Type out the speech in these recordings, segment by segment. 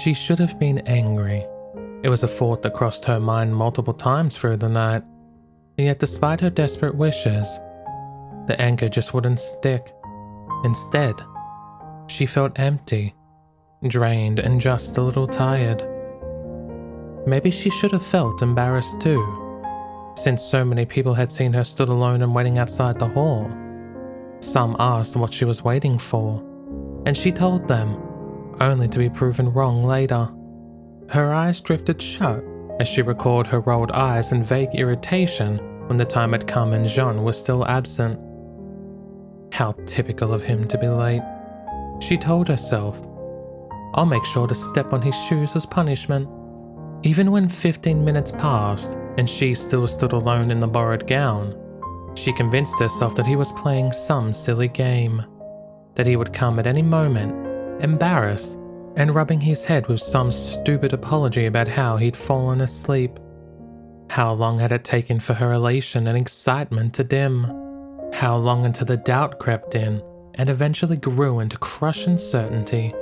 She should have been angry. It was a thought that crossed her mind multiple times through the night, and yet despite her desperate wishes, the anger just wouldn't stick. Instead, she felt empty, drained, and just a little tired. Maybe she should have felt embarrassed too, since so many people had seen her stood alone and waiting outside the hall. Some asked what she was waiting for, and she told them, only to be proven wrong later. Her eyes drifted shut as she recalled her rolled eyes in vague irritation when the time had come and Jaune was still absent. How typical of him to be late. She told herself, I'll make sure to step on his shoes as punishment. Even when 15 minutes passed and she still stood alone in the borrowed gown, she convinced herself that he was playing some silly game, that he would come at any moment, embarrassed, and rubbing his head with some stupid apology about how he'd fallen asleep. How long had it taken for her elation and excitement to dim? How long until the doubt crept in and eventually grew into crushing certainty?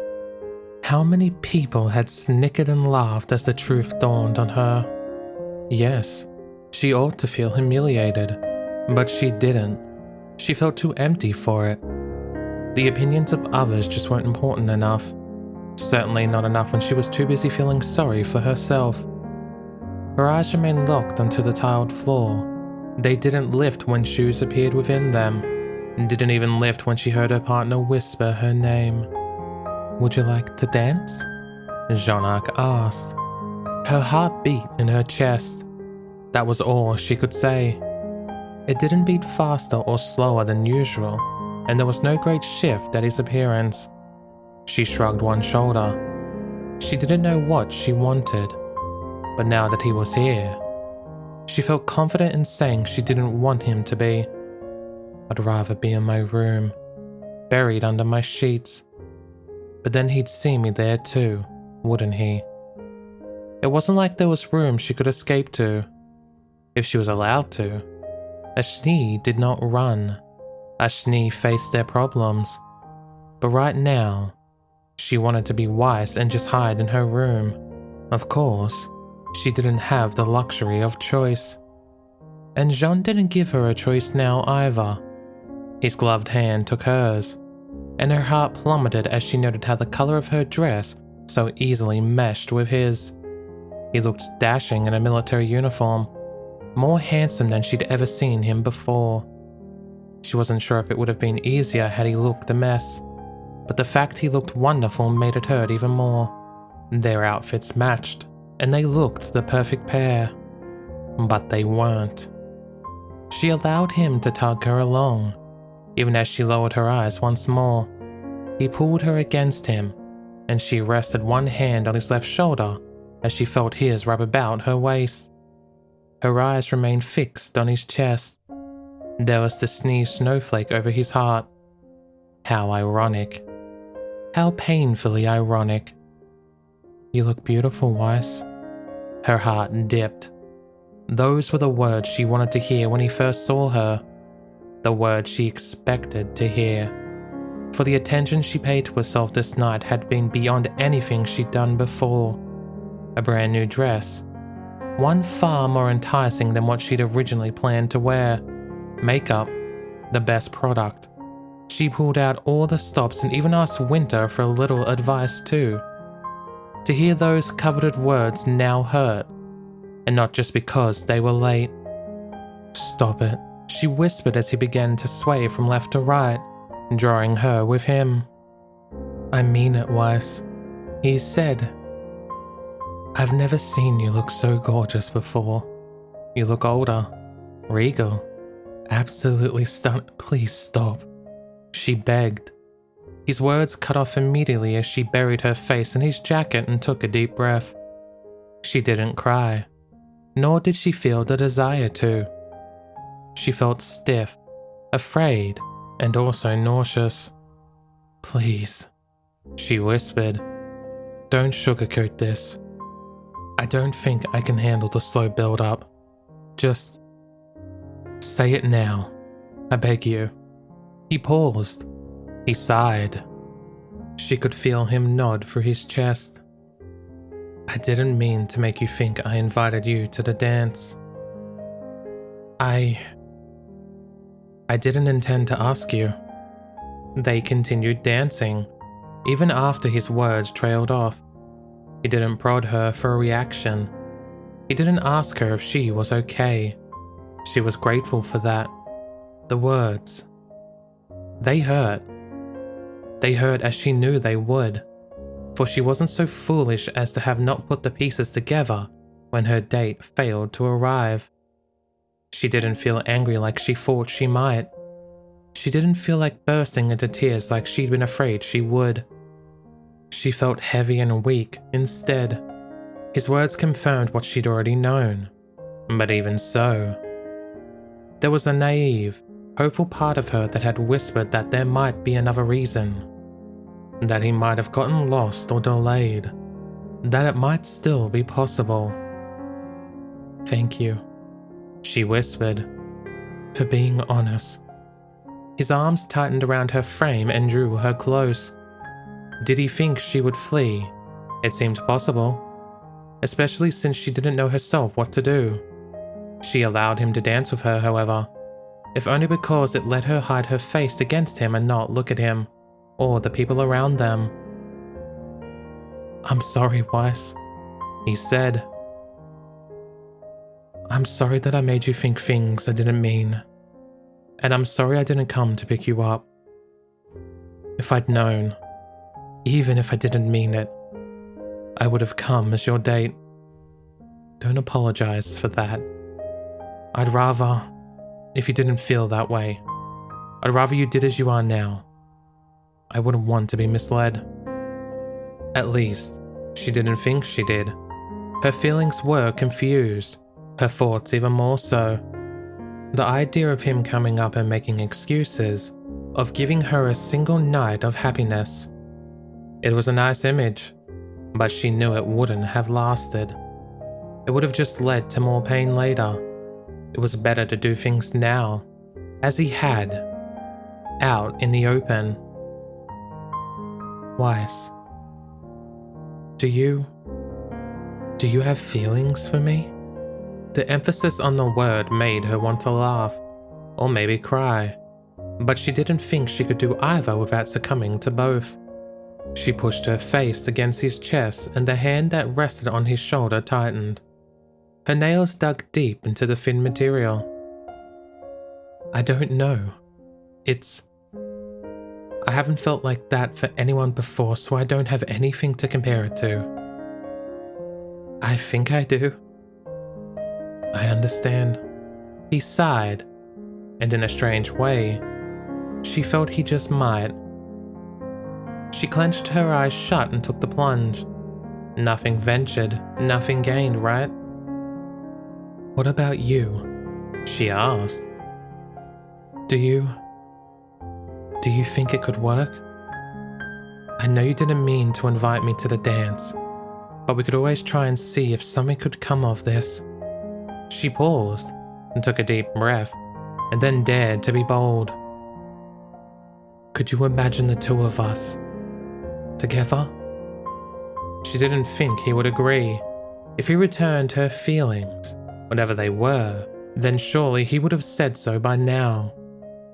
How many people had snickered and laughed as the truth dawned on her? Yes, she ought to feel humiliated, but she didn't. She felt too empty for it. The opinions of others just weren't important enough. Certainly not enough when she was too busy feeling sorry for herself. Her eyes remained locked onto the tiled floor. They didn't lift when shoes appeared within them, and didn't even lift when she heard her partner whisper her name. Would you like to dance? Jaune asked. Her heart beat in her chest. That was all she could say. It didn't beat faster or slower than usual, and there was no great shift at his appearance. She shrugged one shoulder. She didn't know what she wanted, but now that he was here, she felt confident in saying she didn't want him to be. I'd rather be in my room, buried under my sheets. But then he'd see me there too, wouldn't he? It wasn't like there was room she could escape to, if she was allowed to. A Schnee did not run. A Schnee faced their problems. But right now, she wanted to be wise and just hide in her room. Of course, she didn't have the luxury of choice. And Jaune didn't give her a choice now either. His gloved hand took hers, and her heart plummeted as she noted how the color of her dress so easily meshed with his. He looked dashing in a military uniform, more handsome than she'd ever seen him before. She wasn't sure if it would have been easier had he looked a mess, but the fact he looked wonderful made it hurt even more. Their outfits matched, and they looked the perfect pair. But they weren't. She allowed him to tug her along, even as she lowered her eyes once more. He pulled her against him, and she rested one hand on his left shoulder as she felt his rub about her waist. Her eyes remained fixed on his chest. There was the sneeze snowflake over his heart. How ironic. How painfully ironic. You look beautiful, Weiss. Her heart dipped. Those were the words she wanted to hear when he first saw her. The words she expected to hear. For the attention she paid to herself this night had been beyond anything she'd done before. A brand new dress. One far more enticing than what she'd originally planned to wear. Makeup. The best product. She pulled out all the stops and even asked Winter for a little advice too. To hear those coveted words now hurt. And not just because they were late. Stop it, she whispered as he began to sway from left to right, drawing her with him. I mean it, Weiss. He said, I've never seen you look so gorgeous before. You look older, regal, absolutely stunning. Please stop, she begged. His words cut off immediately as she buried her face in his jacket and took a deep breath. She didn't cry, nor did she feel the desire to. She felt stiff, afraid, and also nauseous. Please, she whispered, don't sugarcoat this. I don't think I can handle the slow build-up. Just say it now, I beg you. He paused. He sighed. She could feel him nod through his chest. I didn't mean to make you think I invited you to the dance. I didn't intend to ask you." They continued dancing, even after his words trailed off. He didn't prod her for a reaction. He didn't ask her if she was okay. She was grateful for that. The words. They hurt. They hurt as she knew they would, for she wasn't so foolish as to have not put the pieces together when her date failed to arrive. She didn't feel angry like she thought she might. She didn't feel like bursting into tears like she'd been afraid she would. She felt heavy and weak instead. His words confirmed what she'd already known. But even so, there was a naive, hopeful part of her that had whispered that there might be another reason. That he might have gotten lost or delayed. That it might still be possible. "Thank you," she whispered, "for being honest." His arms tightened around her frame and drew her close. Did he think she would flee? It seemed possible, especially since she didn't know herself what to do. She allowed him to dance with her, however, if only because it let her hide her face against him and not look at him, or the people around them. "I'm sorry, Weiss," he said. "I'm sorry that I made you think things I didn't mean. And I'm sorry I didn't come to pick you up. If I'd known, even if I didn't mean it, I would have come as your date. Don't apologize for that. I'd rather, if you didn't feel that way, I'd rather you did as you are now. I wouldn't want to be misled." At least, she didn't think she did. Her feelings were confused, her thoughts even more so. The idea of him coming up and making excuses, of giving her a single night of happiness. It was a nice image, but she knew it wouldn't have lasted. It would have just led to more pain later. It was better to do things now, as he had, out in the open. "Weiss, do you have feelings for me?" The emphasis on the word made her want to laugh, or maybe cry, but she didn't think she could do either without succumbing to both. She pushed her face against his chest and the hand that rested on his shoulder tightened. Her nails dug deep into the thin material. "I don't know. I haven't felt like that for anyone before, so I don't have anything to compare it to." "I think I do." "I understand." He sighed, and in a strange way, she felt he just might. She clenched her eyes shut and took the plunge. Nothing ventured, nothing gained, right? "What about you?" she asked. Do you think it could work? I know you didn't mean to invite me to the dance, but we could always try and see if something could come of this." She paused and took a deep breath, and then dared to be bold. "Could you imagine the two of us together?" She didn't think he would agree. If he returned her feelings, whatever they were, then surely he would have said so by now.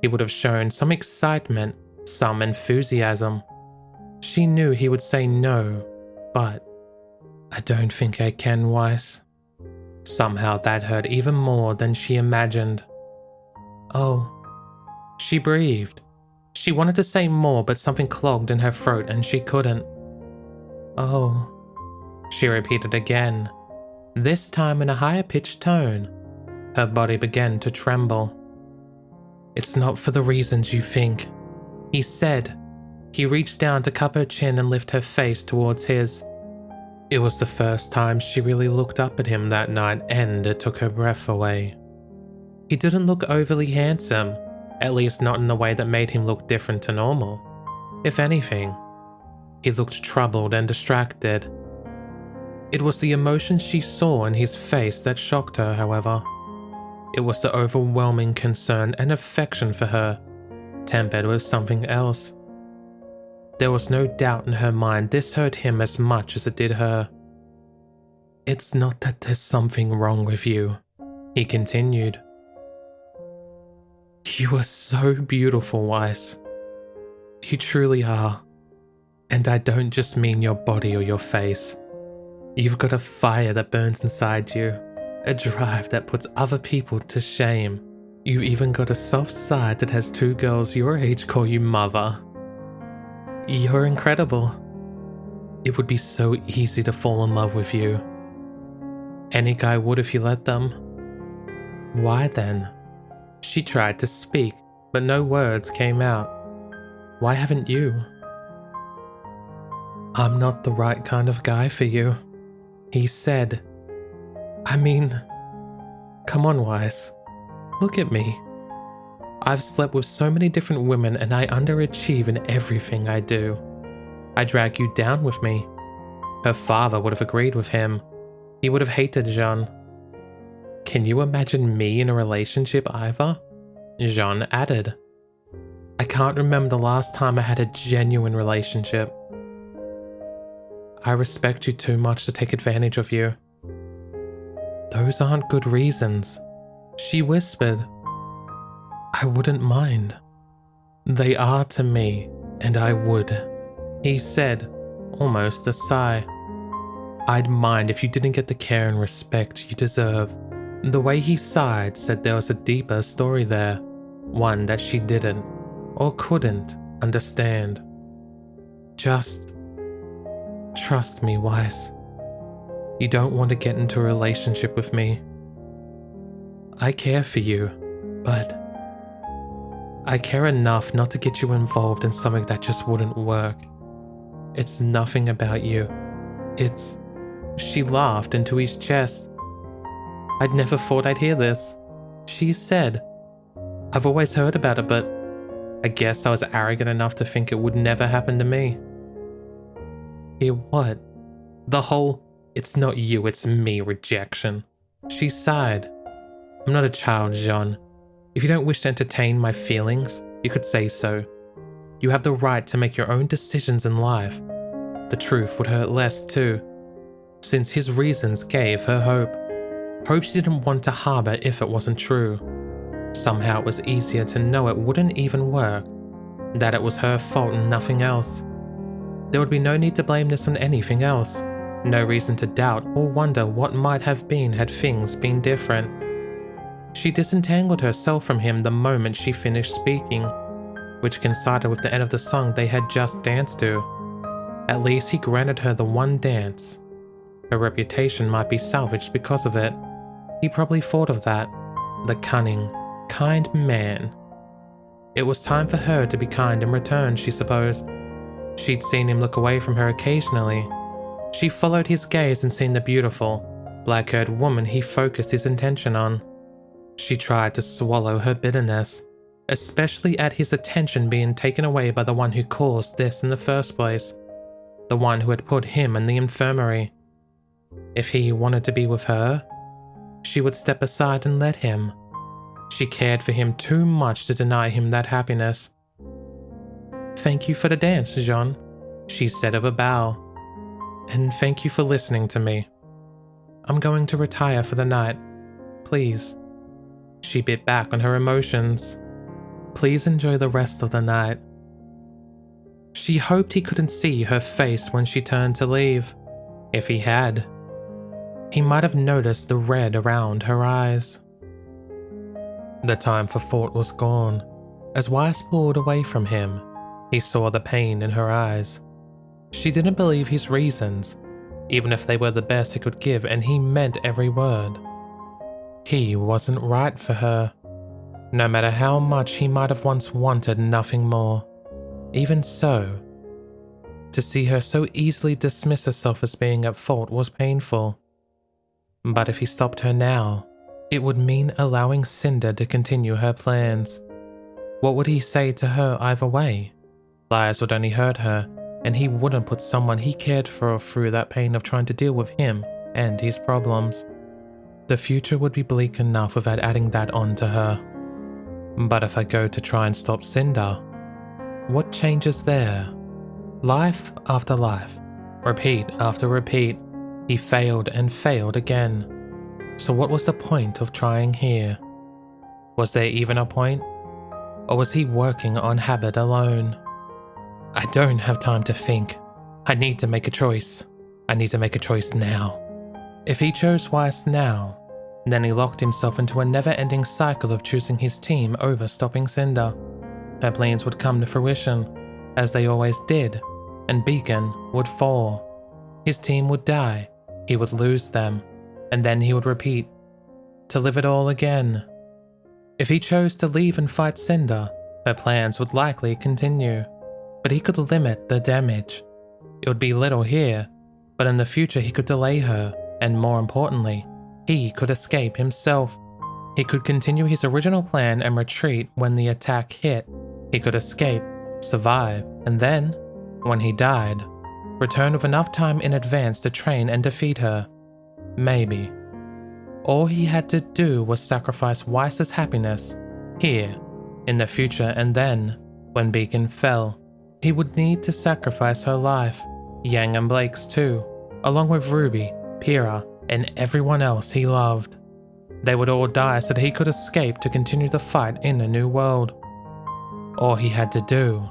He would have shown some excitement, some enthusiasm. She knew he would say no, but "I don't think I can, Weiss." Somehow that hurt even more than she imagined. "Oh," she breathed. She wanted to say more, but something clogged in her throat and she couldn't. "Oh," she repeated again, this time in a higher-pitched tone. Her body began to tremble. "It's not for the reasons you think," he said. He reached down to cup her chin and lift her face towards his. It was the first time she really looked up at him that night, and it took her breath away. He didn't look overly handsome, at least not in a way that made him look different to normal. If anything, he looked troubled and distracted. It was the emotion she saw in his face that shocked her, however. It was the overwhelming concern and affection for her, tempered with something else. There was no doubt in her mind this hurt him as much as it did her. It's not that there's something wrong with you, he continued. You are so beautiful, Weiss. You truly are. And I don't just mean your body or your face. You've got a fire that burns inside you, a drive that puts other people to shame. You've even got a soft side that has 2 girls your age call you mother. You're incredible. It would be so easy to fall in love with you. Any guy would if you let them. Why then? She tried to speak, but no words came out. Why haven't you? I'm not the right kind of guy for you, he said. I mean, come on, Weiss. Look at me. I've slept with so many different women and I underachieve in everything I do. I drag you down with me. Her father would have agreed with him. He would have hated Jaune. Can you imagine me in a relationship either? Jaune added. I can't remember the last time I had a genuine relationship. I respect you too much to take advantage of you. Those aren't good reasons, she whispered. I wouldn't mind. They are to me, and I would, he said, almost a sigh. I'd mind if you didn't get the care and respect you deserve. The way he sighed said there was a deeper story there, one that she didn't, or couldn't, understand. Just trust me, Weiss. You don't want to get into a relationship with me. I care for you, but I care enough not to get you involved in something that just wouldn't work. It's nothing about you. It's... She laughed into his chest. I'd never thought I'd hear this, she said. I've always heard about it, but I guess I was arrogant enough to think it would never happen to me. Hear what? The whole, it's not you, it's me rejection. She sighed. I'm not a child, Jaune. If you don't wish to entertain my feelings, you could say so. You have the right to make your own decisions in life. The truth would hurt less too, since his reasons gave her hope. Hope she didn't want to harbor if it wasn't true. Somehow it was easier to know it wouldn't even work, that it was her fault and nothing else. There would be no need to blame this on anything else, no reason to doubt or wonder what might have been had things been different. She disentangled herself from him the moment she finished speaking, which coincided with the end of the song they had just danced to. At least he granted her the one dance. Her reputation might be salvaged because of it. He probably thought of that. The cunning, kind man. It was time for her to be kind in return, she supposed. She'd seen him look away from her occasionally. She followed his gaze and seen the beautiful, black-haired woman he focused his attention on. She tried to swallow her bitterness, especially at his attention being taken away by the one who caused this in the first place, the one who had put him in the infirmary. If he wanted to be with her, she would step aside and let him. She cared for him too much to deny him that happiness. Thank you for the dance, Jaune, she said with a bow. And thank you for listening to me. I'm going to retire for the night. Please. She bit back on her emotions. Please enjoy the rest of the night. She hoped he couldn't see her face when she turned to leave. If he had, he might have noticed the red around her eyes. The time for thought was gone. As Weiss pulled away from him, he saw the pain in her eyes. She didn't believe his reasons, even if they were the best he could give, and he meant every word. He wasn't right for her. No matter how much he might have once wanted nothing more. Even so, to see her so easily dismiss herself as being at fault was painful. But if he stopped her now, it would mean allowing Cinder to continue her plans. What would he say to her either way? Lies would only hurt her, and he wouldn't put someone he cared for through that pain of trying to deal with him and his problems. The future would be bleak enough without adding that on to her. But if I go to try and stop Cinder, what changes there? Life after life, repeat after repeat. He failed and failed again. So what was the point of trying here? Was there even a point? Or was he working on habit alone? I don't have time to think. I need to make a choice. I need to make a choice now. If he chose Weiss now, then he locked himself into a never-ending cycle of choosing his team over stopping Cinder. Her plans would come to fruition, as they always did, and Beacon would fall. His team would die, he would lose them, and then he would repeat, to live it all again. If he chose to leave and fight Cinder, her plans would likely continue, but he could limit the damage. It would be little here, but in the future he could delay her, and more importantly, he could escape himself. He could continue his original plan and retreat when the attack hit. He could escape, survive, and then, when he died, return with enough time in advance to train and defeat her. Maybe. All he had to do was sacrifice Weiss's happiness, here, in the future, and then, when Beacon fell, he would need to sacrifice her life, Yang and Blake's too, along with Ruby, Pyrrha, and everyone else he loved. They would all die so that he could escape to continue the fight in a new world. All he had to do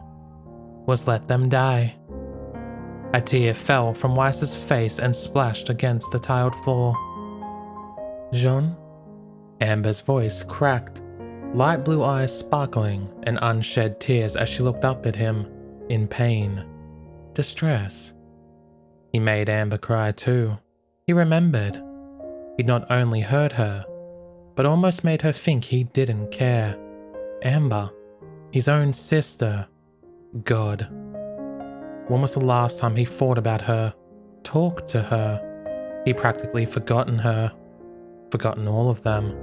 was let them die. A tear fell from Weiss's face and splashed against the tiled floor. Jaune? Amber's voice cracked, light blue eyes sparkling and unshed tears as she looked up at him, in pain, distress. He made Amber cry too. He remembered. He'd not only hurt her, but almost made her think he didn't care. Amber, his own sister. God. When was the last time he thought about her, talked to her? He'd practically forgotten her. Forgotten all of them.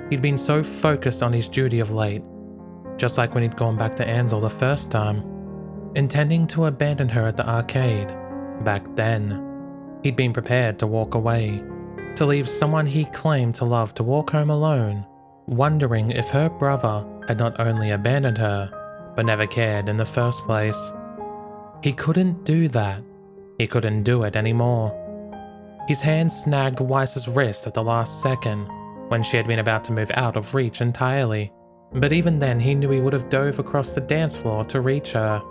He'd been so focused on his duty of late, just like when he'd gone back to Ansel the first time, intending to abandon her at the arcade. Back then, he'd been prepared to walk away, to leave someone he claimed to love to walk home alone, wondering if her brother had not only abandoned her, but never cared in the first place. He couldn't do that. He couldn't do it anymore. His hand snagged Weiss's wrist at the last second, when she had been about to move out of reach entirely, but even then he knew he would have dove across the dance floor to reach her.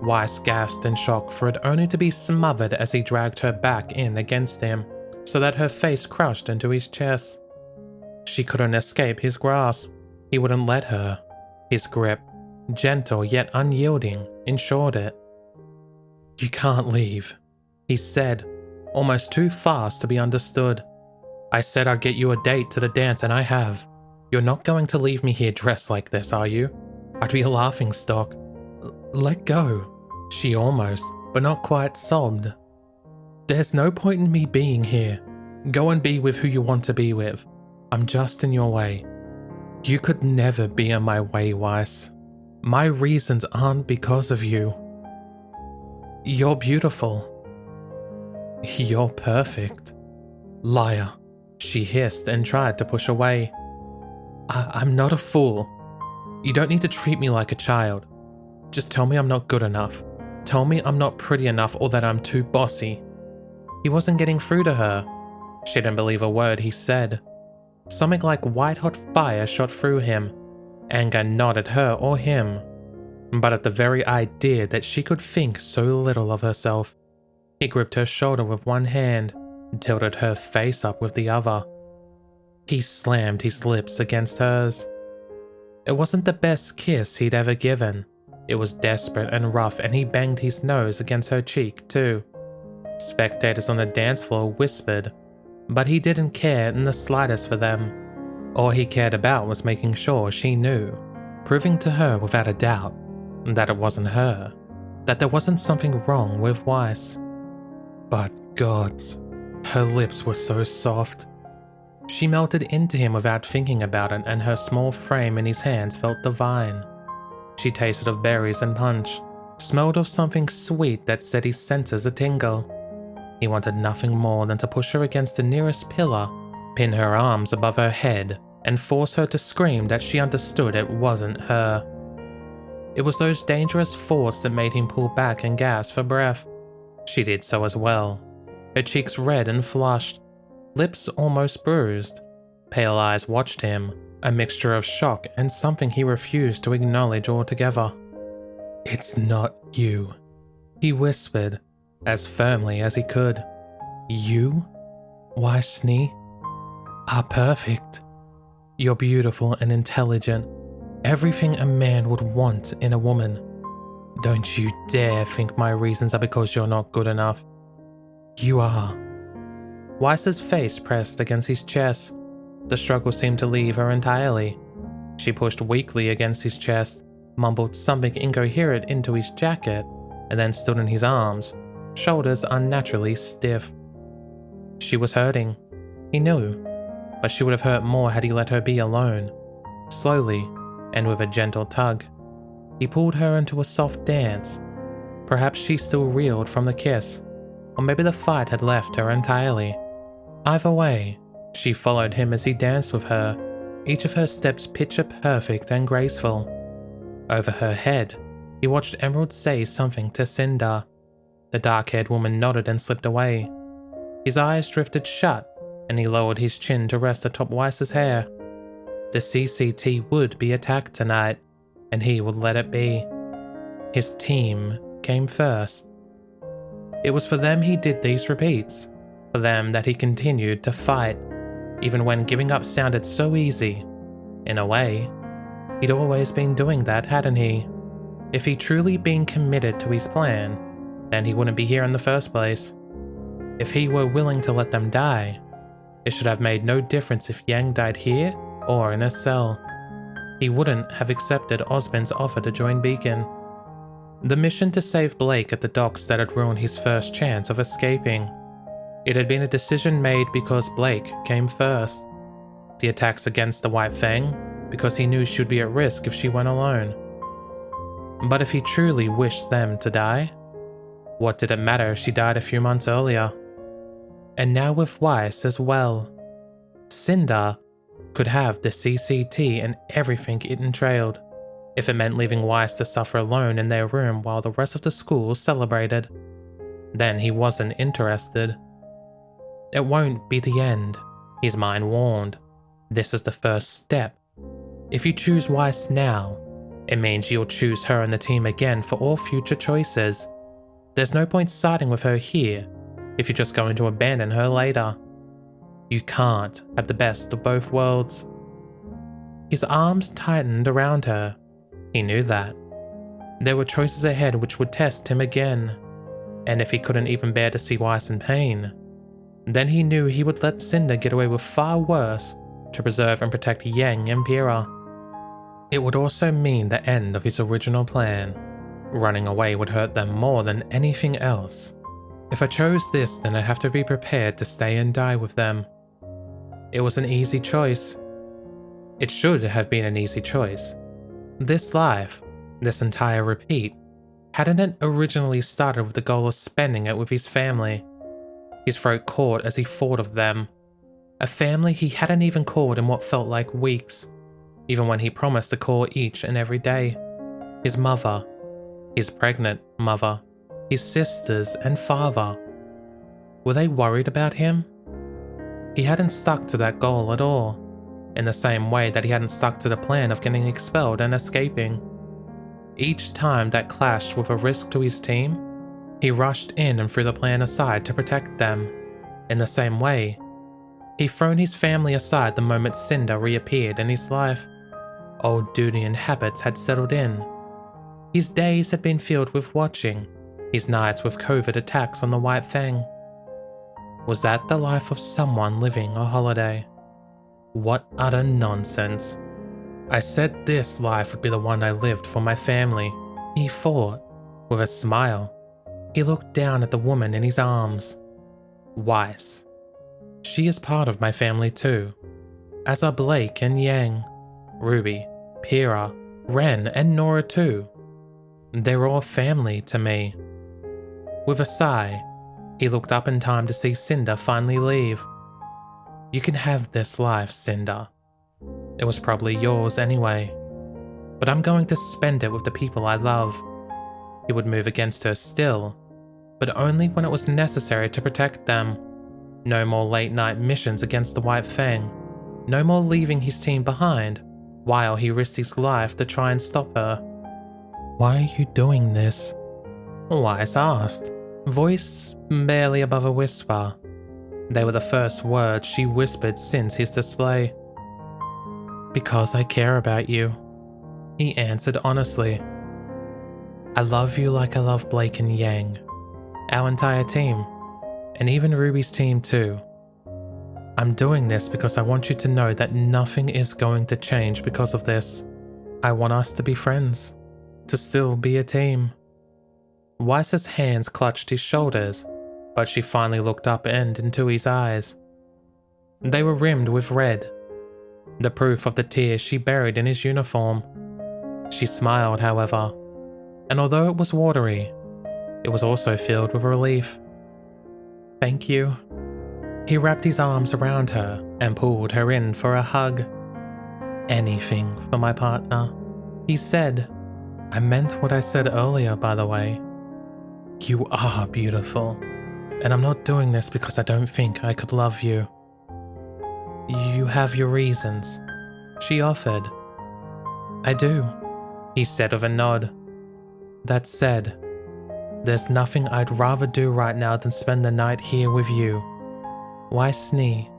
Weiss gasped in shock for it only to be smothered as he dragged her back in against him, so that her face crushed into his chest. She couldn't escape his grasp. He wouldn't let her. His grip, gentle yet unyielding, ensured it. "You can't leave," he said, almost too fast to be understood. "I said I'd get you a date to the dance and I have. You're not going to leave me here dressed like this, are you? I'd be a laughingstock. Let go." She almost, but not quite, sobbed. "There's no point in me being here. Go and be with who you want to be with. I'm just in your way. You could never be in my way, Weiss. My reasons aren't because of you. You're beautiful. You're perfect." "Liar," she hissed and tried to push away. I'm not a fool. You don't need to treat me like a child. Just tell me I'm not good enough. Tell me I'm not pretty enough or that I'm too bossy." He wasn't getting through to her. She didn't believe a word he said. Something like white-hot fire shot through him. Anger not at her or him, but at the very idea that she could think so little of herself. He gripped her shoulder with one hand and tilted her face up with the other. He slammed his lips against hers. It wasn't the best kiss he'd ever given. It was desperate and rough, and he banged his nose against her cheek too. Spectators on the dance floor whispered, but he didn't care in the slightest for them. All he cared about was making sure she knew, proving to her without a doubt that it wasn't her, that there wasn't something wrong with Weiss. But gods, her lips were so soft. She melted into him without thinking about it, and her small frame in his hands felt divine. She tasted of berries and punch, smelled of something sweet that set his senses a-tingle. He wanted nothing more than to push her against the nearest pillar, pin her arms above her head, and force her to scream that she understood it wasn't her. It was those dangerous thoughts that made him pull back and gasp for breath. She did so as well. her cheeks red and flushed, lips almost bruised. Pale eyes watched him, a mixture of shock and something he refused to acknowledge altogether. "It's not you," he whispered, as firmly as he could. "You, Weissney, are perfect. You're beautiful and intelligent, everything a man would want in a woman. Don't you dare think my reasons are because you're not good enough. You are." Weiss's face pressed against his chest. The struggle seemed to leave her entirely. She pushed weakly against his chest, mumbled something incoherent into his jacket, and then stood in his arms, shoulders unnaturally stiff. She was hurting. He knew, but she would have hurt more had he let her be alone. Slowly, and with a gentle tug, he pulled her into a soft dance. Perhaps she still reeled from the kiss, or maybe the fight had left her entirely. Either way, she followed him as he danced with her, each of her steps picture perfect and graceful. Over her head, he watched Emerald say something to Cinder. The dark-haired woman nodded and slipped away. His eyes drifted shut, and he lowered his chin to rest atop Weiss's hair. The CCT would be attacked tonight, and he would let it be. His team came first. It was for them he did these repeats, for them that he continued to fight, even when giving up sounded so easy. In a way, he'd always been doing that, hadn't he? If he'd truly been committed to his plan, then he wouldn't be here in the first place. If he were willing to let them die, it should have made no difference if Yang died here or in a cell. He wouldn't have accepted Osmond's offer to join Beacon. The mission to save Blake at the docks that had ruined his first chance of escaping. It had been a decision made because Blake came first. The attacks against the White Fang, because he knew she'd be at risk if she went alone. But if he truly wished them to die, what did it matter if she died a few months earlier? And now with Weiss as well. Cinder could have the CCT and everything it entrailed, if it meant leaving Weiss to suffer alone in their room while the rest of the school celebrated. Then he wasn't interested. It won't be the end, his mind warned. This is the first step. If you choose Weiss now, it means you'll choose her and the team again for all future choices. There's no point siding with her here if you're just going to abandon her later. You can't have the best of both worlds. His arms tightened around her. He knew that. There were choices ahead which would test him again. And if he couldn't even bear to see Weiss in pain, then he knew he would let Cinder get away with far worse to preserve and protect Yang and Pyrrha. It would also mean the end of his original plan. Running away would hurt them more than anything else. If I chose this, then I'd have to be prepared to stay and die with them. It was an easy choice. It should have been an easy choice. This life, this entire repeat, hadn't it originally started with the goal of spending it with his family? His throat caught as he thought of them. A family he hadn't even called in what felt like weeks, even when he promised to call each and every day. His mother, his pregnant mother, his sisters and father. Were they worried about him? He hadn't stuck to that goal at all, in the same way that he hadn't stuck to the plan of getting expelled and escaping. Each time that clashed with a risk to his team, he rushed in and threw the plan aside to protect them. In the same way, he'd thrown his family aside the moment Cinder reappeared in his life. Old duty and habits had settled in. His days had been filled with watching, his nights with covert attacks on the White Fang. Was that the life of someone living a holiday? What utter nonsense. I said this life would be the one I lived for my family, he thought, with a smile. He looked down at the woman in his arms. Weiss. She is part of my family too, as are Blake and Yang, Ruby, Pyrrha, Ren and Nora too. They're all family to me. With a sigh, he looked up in time to see Cinder finally leave. You can have this life, Cinder. It was probably yours anyway. But I'm going to spend it with the people I love. He would move against her still, but only when it was necessary to protect them. No more late-night missions against the White Fang. No more leaving his team behind, while he risked his life to try and stop her. "Why are you doing this?" Weiss asked, voice barely above a whisper. They were the first words she whispered since his display. "Because I care about you," he answered honestly. "I love you like I love Blake and Yang, our entire team, and even Ruby's team too. I'm doing this because I want you to know that nothing is going to change because of this. I want us to be friends, to still be a team." Weiss's hands clutched his shoulders, but she finally looked up and into his eyes. They were rimmed with red, the proof of the tears she buried in his uniform. She smiled, however, and although it was watery, it was also filled with relief. "Thank you." He wrapped his arms around her and pulled her in for a hug. "Anything for my partner," he said. "I meant what I said earlier, by the way. You are beautiful, and I'm not doing this because I don't think I could love you." "You have your reasons," she offered. "I do," he said with a nod. "That said, there's nothing I'd rather do right now than spend the night here with you. Why, Snee?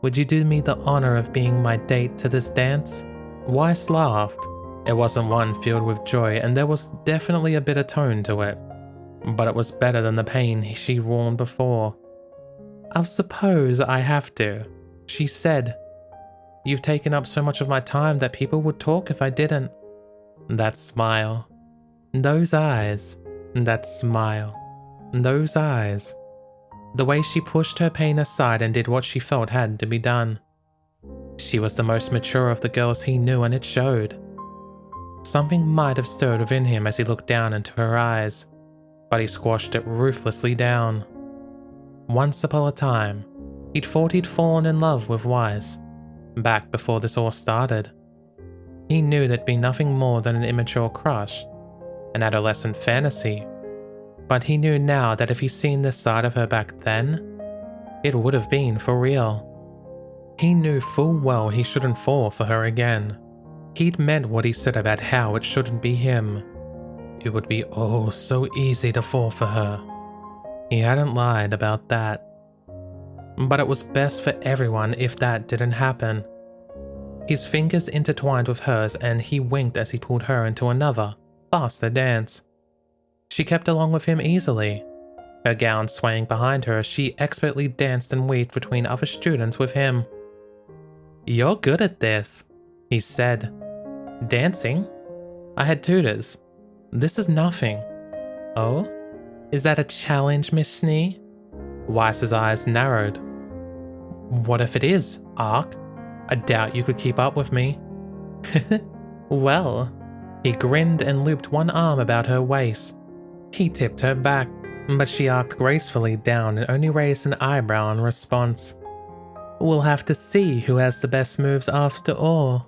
Would you do me the honor of being my date to this dance?" Weiss laughed. It wasn't one filled with joy, and there was definitely a bitter tone to it. But it was better than the pain she'd worn before. "I suppose I have to," she said. "You've taken up so much of my time that people would talk if I didn't." That smile. Those eyes. That smile. Those eyes. The way she pushed her pain aside and did what she felt had to be done. She was the most mature of the girls he knew, and it showed. Something might have stirred within him as he looked down into her eyes, but he squashed it ruthlessly down. Once upon a time, he'd thought he'd fallen in love with Weiss, back before this all started. He knew there'd be nothing more than an immature crush, an adolescent fantasy, but he knew now that if he'd seen this side of her back then, it would have been for real. He knew full well he shouldn't fall for her again. He'd meant what he said about how it shouldn't be him. It would be oh so easy to fall for her. He hadn't lied about that. But it was best for everyone if that didn't happen. His fingers intertwined with hers, and he winked as he pulled her into another, faster dance. She kept along with him easily, her gown swaying behind her as she expertly danced and weaved between other students with him. "You're good at this," he said. "Dancing? I had tutors. This is nothing." "Oh? Is that a challenge, Miss Snee?" Weiss's eyes narrowed. "What if it is, Ark? I doubt you could keep up with me." "Well." He grinned and looped one arm about her waist. He tipped her back, but she arced gracefully down and only raised an eyebrow in response. "We'll have to see who has the best moves after all."